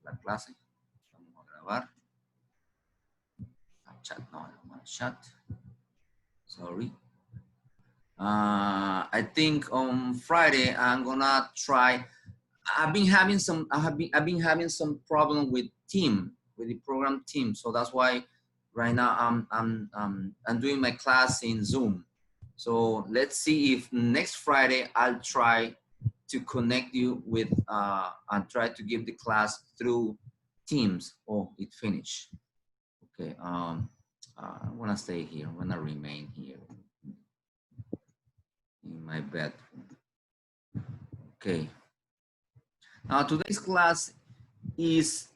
la clase. Vamos a grabar. Chat, no, no, chat. Sorry. I think on Friday I'm gonna try. I've been having some problem with the program team. So that's why right now I'm doing my class in Zoom. So let's see if next Friday I'll try to connect you with and try to give the class through Teams. Oh, it finished. Okay. I want to stay here. I want to remain here in my bed. Okay. Now today's class is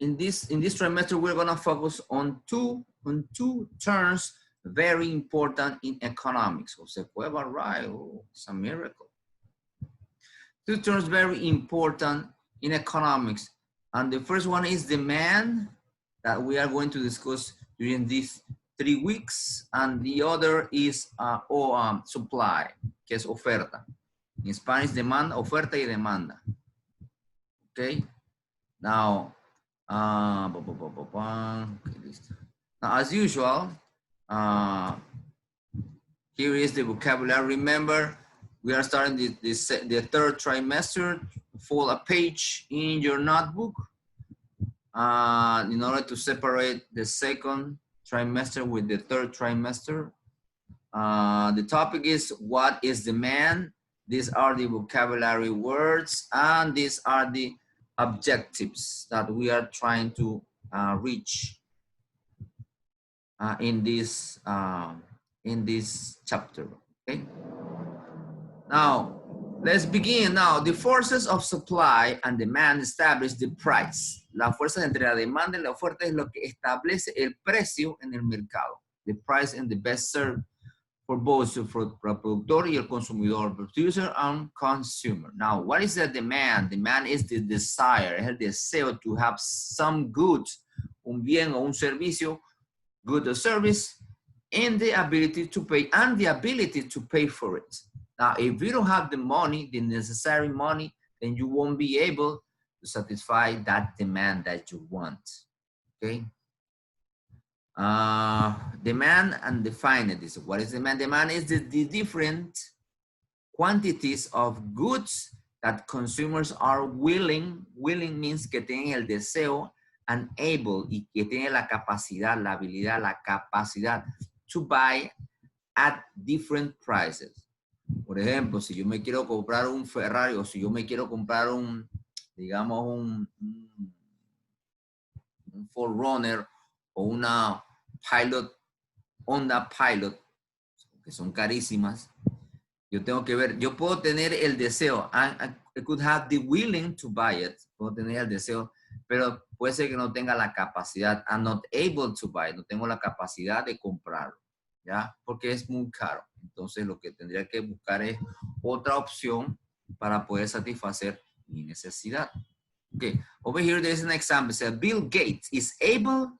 in this trimester we're gonna focus on two terms very important in economics. Jose Cueva, right? Oh, it's a miracle. Two terms very important in economics, and the first one is demand that we are going to discuss during these 3 weeks, and the other is supply, que es oferta. In Spanish, demanda, oferta y demanda. Okay. Now, okay, now as usual, here is the vocabulary. Remember, we are starting the third trimester. Fold a page in your notebook in order to separate the second trimester with the third trimester. The topic is what is demand. These are the vocabulary words, and these are the objectives that we are trying to reach in this chapter. Okay. Now let's begin. Now the forces of supply and demand establish the price. Las fuerzas entre la demanda y la oferta es lo que establece el precio en el mercado. The price and the best served for both for el productor y el consumidor, producer and consumer. Now, what is the demand? Demand is the desire, es el deseo to have some goods, un bien o un servicio, good or service, and the ability to pay for it. Now, if you don't have the money, the necessary money, then you won't be able to satisfy that demand that you want. Okay. Demand and define it. What is demand? Demand is the different quantities of goods that consumers are willing means que tienen el deseo, and able, y que tienen la capacidad, la habilidad, la capacidad to buy at different prices. Por ejemplo, si yo me quiero comprar un Ferrari, o si yo me quiero comprar un, digamos, un Forerunner o una Honda Pilot, que son carísimas, yo tengo que ver, yo puedo tener el deseo, I could have the willing to buy it, puedo tener el deseo, pero puede ser que no tenga la capacidad, I'm not able to buy it, no tengo la capacidad de comprarlo, ¿ya? Porque es muy caro. Entonces lo que tendría que buscar es otra opción para poder satisfacer mi necesidad. Okay, over here there's an example. It says Bill Gates is able,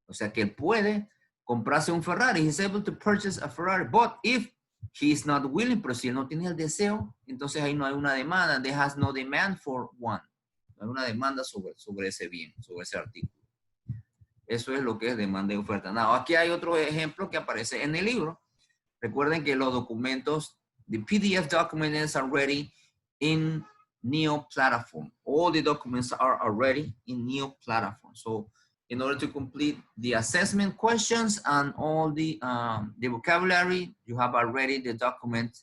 o sea que él puede comprarse un Ferrari. He's able to purchase a Ferrari, but if he is not willing, pero si él no tiene el deseo, entonces ahí no hay una demanda. There has no demand for one. No hay una demanda sobre ese bien, sobre ese artículo. Eso es lo que es demanda y oferta. Now, aquí hay otro ejemplo que aparece en el libro. Recuerden que los documentos, the PDF documents are ready in Neo platform. All the documents are already in Neo platform. So in order to complete the assessment questions and all the vocabulary, you have already the document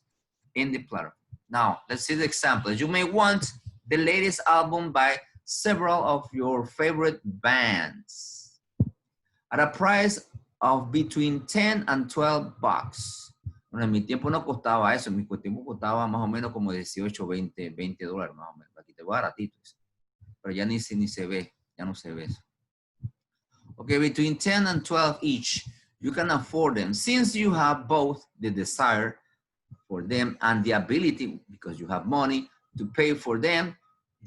in the platform. Now, let's see the examples. You may want the latest album by several of your favorite bands at a price of between 10 and 12 bucks. Bueno, en mi tiempo no costaba eso, en mi tiempo costaba más o menos como 18, 20 dólares más o menos. Aquí te voy baratitos. Pero ya ni se ve, ya no se ve eso. Okay, between 10 and 12 each, you can afford them. Since you have both the desire for them and the ability, because you have money, to pay for them,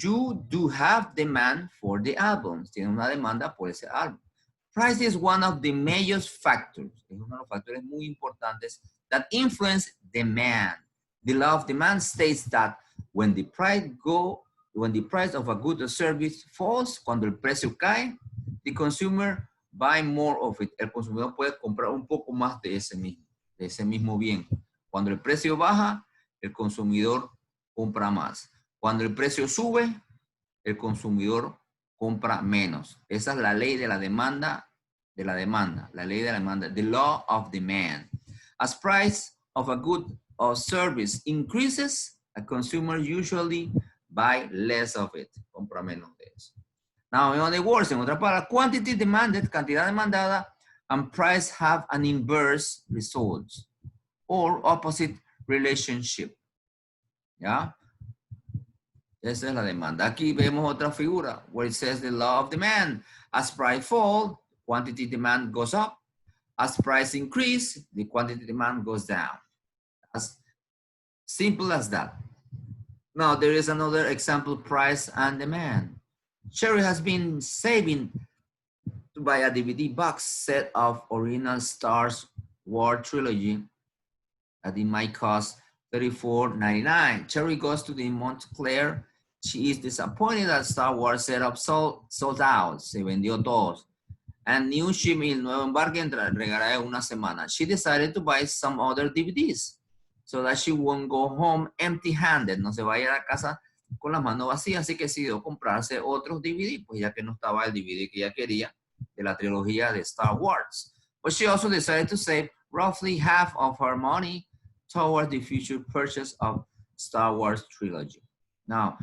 you do have demand for the albums. Tiene una demanda por ese álbum. Price is one of the major factors. Es uno de los factores muy importantes that influence demand. The law of demand states that when the price go when the price of a good or service falls, cuando el precio cae, the consumer buy more of it. El consumidor puede comprar un poco más de ese mismo bien. Cuando el precio baja, el consumidor compra más. Cuando el precio sube, el consumidor compra menos. Esa es la ley de la demanda, la ley de la demanda, the law of demand. As price of a good or service increases, a consumer usually buy less of it. Compra menos de eso. Now, in other words, en otra palabra, quantity demanded, cantidad demandada, and price have an inverse result or opposite relationship. ¿Ya? Esa es la demanda. Aquí vemos otra figura where it says the law of demand. As price fall, quantity demand goes up. As price increase, the quantity demand goes down. As simple as that. Now, there is another example, price and demand. Sherry has been saving to buy a DVD box set of original Star Wars trilogy that it might cost $34.99. Cherry goes to the Montclair. She is disappointed that Star Wars setup sold out. Se vendió todos. And new shipment, el nuevo embarque entregará en una semana. She decided to buy some other DVDs so that she won't go home empty-handed. No se vaya a la casa con las manos vacías, así que decidió comprarse otros DVD, pues ya que no estaba el DVD que ella quería de la trilogía de Star Wars. But she also decided to save roughly half of her money towards the future purchase of Star Wars trilogy. Now,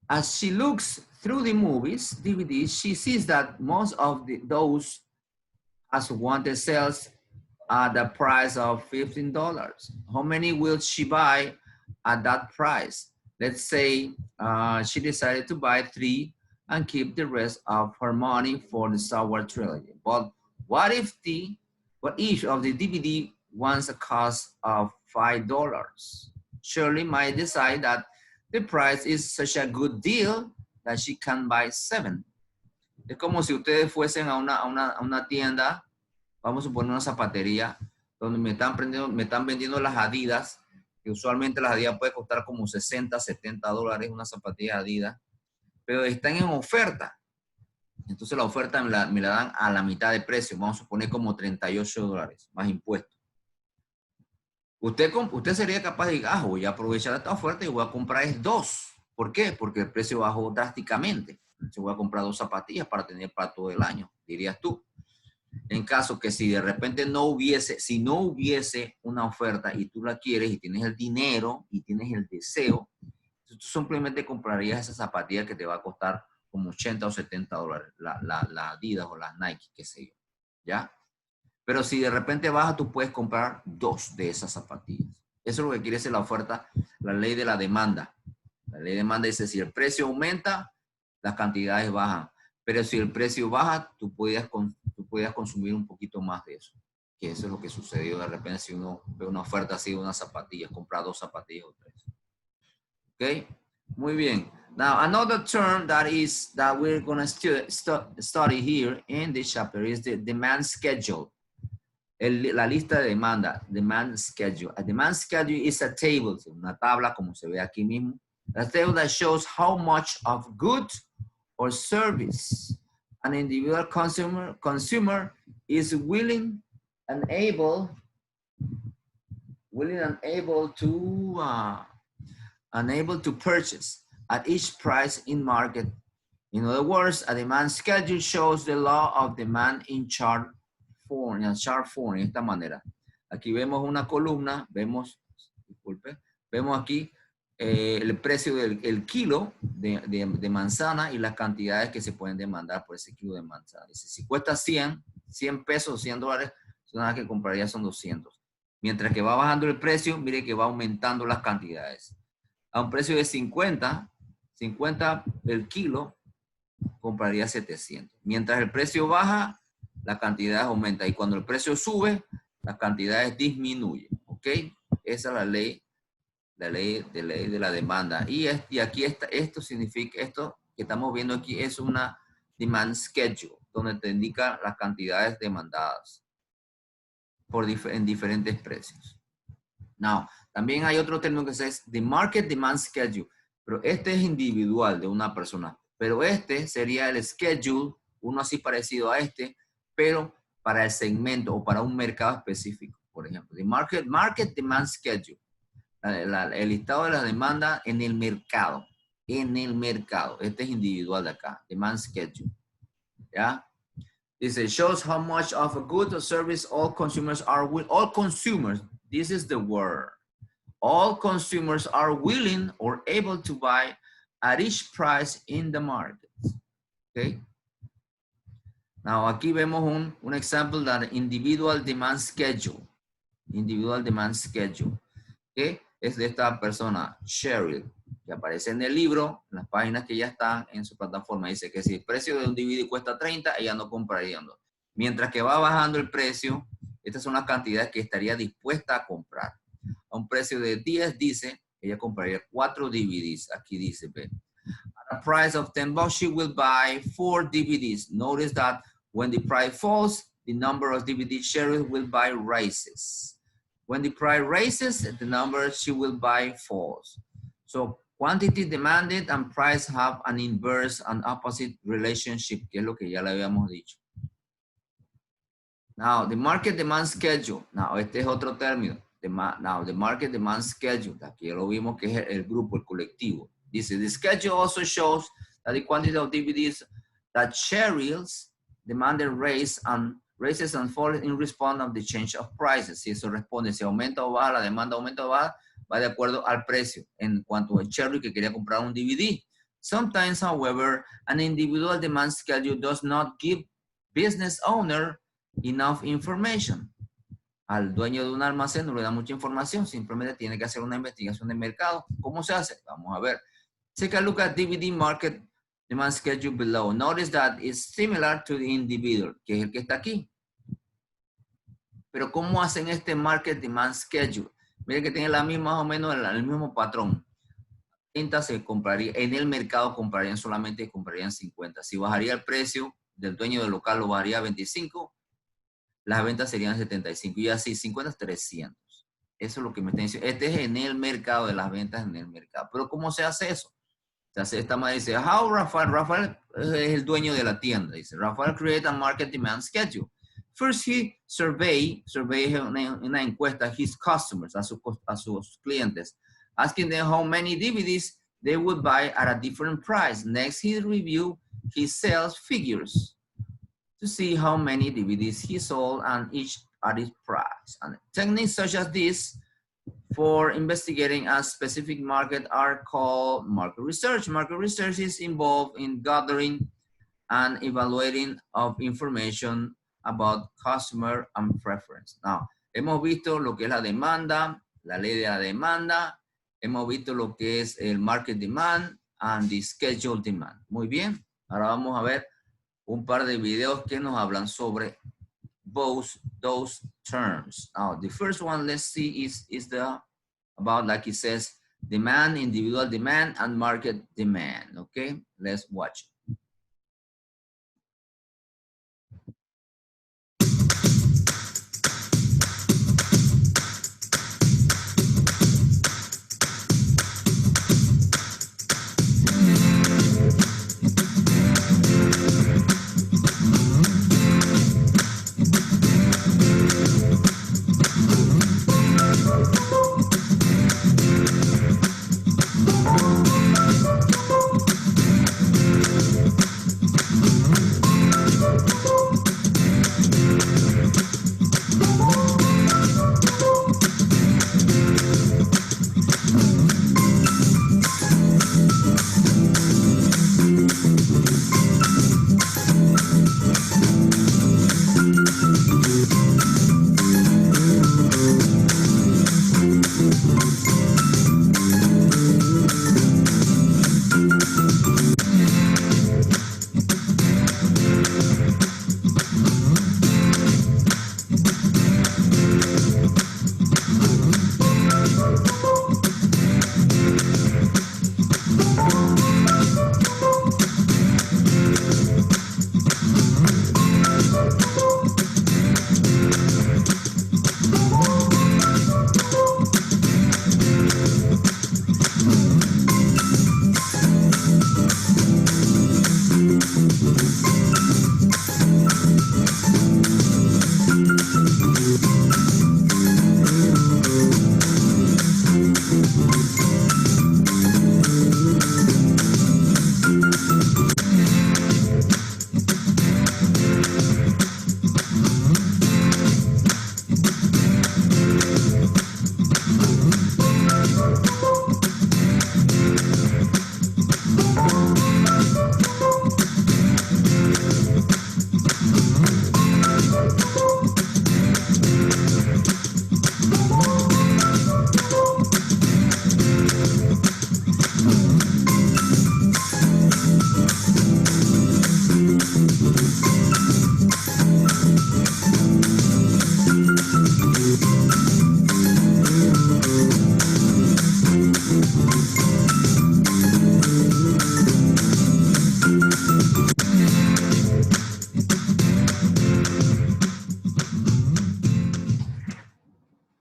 as she looks through the movies, DVDs, she sees that most of those as wanted sales at the price of $15. How many will she buy at that price? Let's say she decided to buy 3 and keep the rest of her money for the Star Wars trilogy. But what if each of the DVD wants a cost of $5? Shirley might decide that the price is such a good deal that she can buy 7. Es como si ustedes fuesen a una tienda, vamos a suponer una zapatería, donde me están vendiendo las Adidas, que usualmente las Adidas puede costar como $60, $70 una zapatilla Adidas, pero están en oferta. Entonces la oferta me la dan a la mitad de precio, vamos a suponer como $38, más impuestos. Usted sería capaz de decir, voy a aprovechar esta oferta y voy a comprar 2. ¿Por qué? Porque el precio bajó drásticamente. Entonces voy a comprar 2 zapatillas para tener para todo el año, dirías tú. En caso que si de repente no hubiese una oferta y tú la quieres y tienes el dinero y tienes el deseo, tú simplemente comprarías esa zapatilla que te va a costar como $80 o $70, la Adidas o las Nike, qué sé yo, ¿ya? Pero si de repente baja, tú puedes comprar 2 de esas zapatillas. Eso es lo que quiere decir la oferta, la ley de la demanda. La ley de demanda dice, si el precio aumenta, las cantidades bajan. Pero si el precio baja, tú podías consumir un poquito más de eso. Que eso es lo que sucedió de repente si uno ve una oferta así de unas zapatillas, compra 2 zapatillas o 3. ¿Ok? Muy bien. Now, another term that we're going to study here in this chapter is the demand schedule. La lista de demanda, demand schedule. A demand schedule is a table, una tabla como se ve aquí mismo. A table that shows how much of good or service an individual consumer is willing and able to purchase at each price in market. In other words, a demand schedule shows the law of demand in chart form, en esta manera. Aquí vemos una columna, vemos aquí el precio del kilo de manzana y las cantidades que se pueden demandar por ese kilo de manzana. Si cuesta 100 pesos, $100, nada que compraría son 200. Mientras que va bajando el precio, mire que va aumentando las cantidades. A un precio de 50 el kilo, compraría 700. Mientras el precio baja, la cantidad aumenta. Y cuando el precio sube, las cantidades disminuyen. ¿Ok? Esa es la ley de la demanda. Y aquí esto significa, esto que estamos viendo aquí es una demand schedule, donde te indica las cantidades demandadas en diferentes precios. Now, también hay otro término que es the market demand schedule. Pero este es individual de una persona. Pero este sería el schedule, uno así parecido a este, pero para el segmento o para un mercado específico. Por ejemplo, the market demand schedule. El listado de la demanda en el mercado. En el mercado. Este es individual de acá. Demand schedule. ¿Ya? Dice, shows how much of a good or service all consumers are willing. All consumers. This is the word. All consumers are willing or able to buy at each price in the market. Okay. Now, aquí vemos un example that individual demand schedule. Individual demand schedule. Okay. Es de esta persona, Cheryl, que aparece en el libro, en las páginas que ya están en su plataforma. Dice que si el precio de un DVD cuesta 30, ella no compraría. No. Mientras que va bajando el precio, estas son las cantidades que estaría dispuesta a comprar. A un precio de 10, dice, ella compraría 4 DVDs. Aquí dice, ve. At a price of $10, she will buy 4 DVDs. Notice that when the price falls, the number of DVDs Cheryl will buy rises. When the price raises, the number she will buy falls. So quantity demanded and price have an inverse and opposite relationship, que es lo que ya le habíamos dicho. Now, the market demand schedule. Now, este es otro término. Now, the market demand schedule. Aquí ya lo vimos que es el grupo, el colectivo. Dice, the schedule also shows that the quantity of DVDs that Cheryl's demanded raises and falls in response of the change of prices. Si eso responde, si aumenta o baja, la demanda aumenta o baja, va de acuerdo al precio en cuanto a Cheryl que quería comprar un DVD. Sometimes, however, an individual demand schedule does not give business owner enough information. Al dueño de un almacén no le da mucha información, simplemente tiene que hacer una investigación de mercado. ¿Cómo se hace? Vamos a ver. Take a look at DVD market demand schedule below. Notice that it's similar to the individual, que es el que está aquí. Pero ¿cómo hacen este market demand schedule? Miren que tiene la misma, más o menos el mismo patrón. 30 se compraría, en el mercado comprarían 50. Si bajaría el precio del dueño del local, lo bajaría a 25, las ventas serían 75 y así 50 300. Eso es lo que me está diciendo. Este es en el mercado, de las ventas en el mercado. Pero ¿cómo se hace eso? Se hace esta manera, dice, how Rafael es el dueño de la tienda. Dice, Rafael create a market demand schedule. First, he survey una encuesta his customers, a sus clientes, asking them how many DVDs they would buy at a different price. Next, he review his sales figures to see how many DVDs he sold and each at its price. And techniques such as this for investigating a specific market are called market research. Market research is involved in gathering and evaluating of information about customer and preference. Now, hemos visto lo que es la demanda, la ley de la demanda, hemos visto lo que es el market demand and the schedule demand. Muy bien, ahora vamos a ver un par de videos que nos hablan sobre both those terms. Now, the first one, let's see, is the about, like it says, demand, individual demand, and market demand. Okay, let's watch.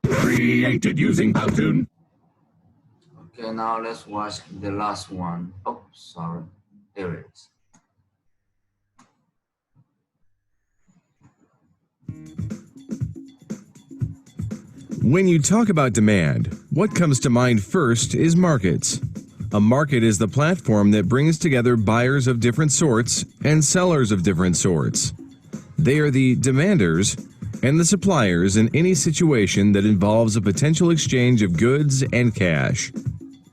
Created using Powtoon. Okay, now let's watch the last one. Oh, sorry. There it is. When you talk about demand, what comes to mind first is markets. A market is the platform that brings together buyers of different sorts and sellers of different sorts. They are the demanders and the suppliers in any situation that involves a potential exchange of goods and cash.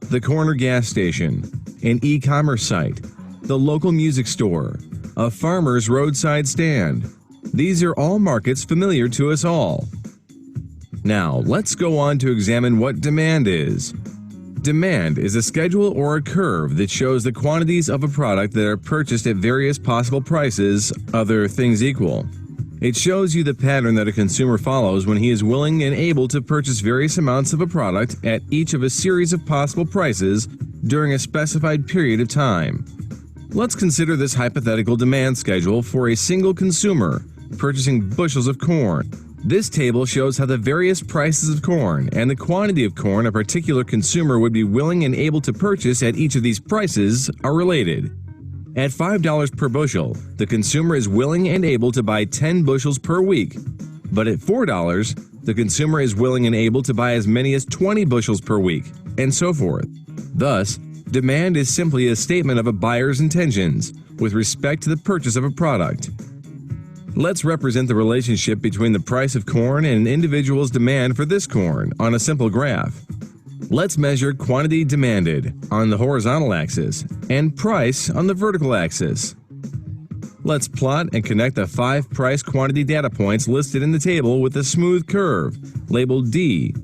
The corner gas station, an e-commerce site, the local music store, a farmer's roadside stand. These are all markets familiar to us all. Now, let's go on to examine what demand is. Demand is a schedule or a curve that shows the quantities of a product that are purchased at various possible prices, other things equal. It shows you the pattern that a consumer follows when he is willing and able to purchase various amounts of a product at each of a series of possible prices during a specified period of time. Let's consider this hypothetical demand schedule for a single consumer purchasing bushels of corn. This table shows how the various prices of corn and the quantity of corn a particular consumer would be willing and able to purchase at each of these prices are related. At $5 per bushel, the consumer is willing and able to buy 10 bushels per week. But at $4, the consumer is willing and able to buy as many as 20 bushels per week, and so forth. Thus, demand is simply a statement of a buyer's intentions with respect to the purchase of a product. Let's represent the relationship between the price of corn and an individual's demand for this corn on a simple graph. Let's measure quantity demanded on the horizontal axis and price on the vertical axis. Let's plot and connect the 5 price quantity data points listed in the table with a smooth curve, labeled D.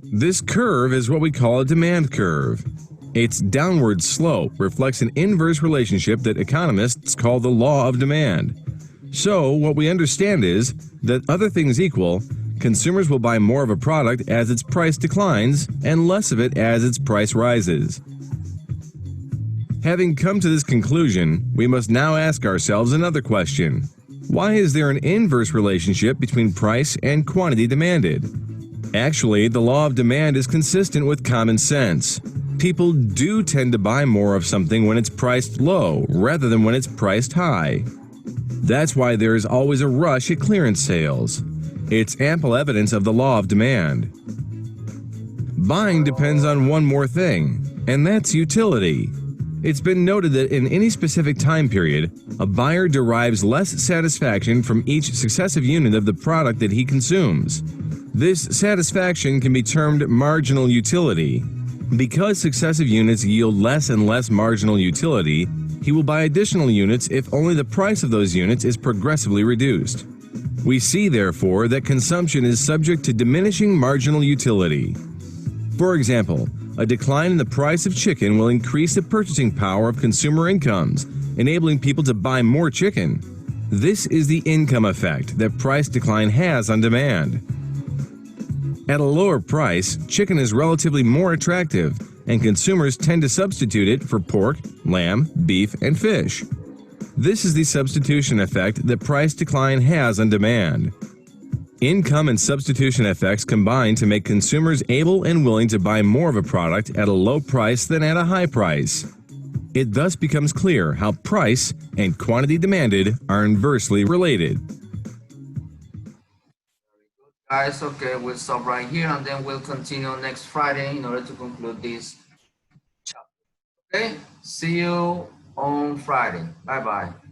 This curve is what we call a demand curve. Its downward slope reflects an inverse relationship that economists call the law of demand. So, what we understand is that, other things equal, consumers will buy more of a product as its price declines and less of it as its price rises. Having come to this conclusion, we must now ask ourselves another question. Why is there an inverse relationship between price and quantity demanded? Actually, the law of demand is consistent with common sense. People do tend to buy more of something when it's priced low rather than when it's priced high. That's why there is always a rush at clearance sales. It's ample evidence of the law of demand. Buying depends on one more thing, and that's utility. It's been noted that in any specific time period, a buyer derives less satisfaction from each successive unit of the product that he consumes. This satisfaction can be termed marginal utility. Because successive units yield less and less marginal utility, he will buy additional units if only the price of those units is progressively reduced. We see, therefore, that consumption is subject to diminishing marginal utility. For example, a decline in the price of chicken will increase the purchasing power of consumer incomes, enabling people to buy more chicken. This is the income effect that price decline has on demand. At a lower price, chicken is relatively more attractive, and consumers tend to substitute it for pork, lamb, beef, and fish. This is the substitution effect that price decline has on demand. Income and substitution effects combine to make consumers able and willing to buy more of a product at a low price than at a high price. It thus becomes clear how price and quantity demanded are inversely related. Guys, okay, we'll stop right here and then we'll continue next Friday in order to conclude this chapter. Okay, see you on Friday. Bye bye.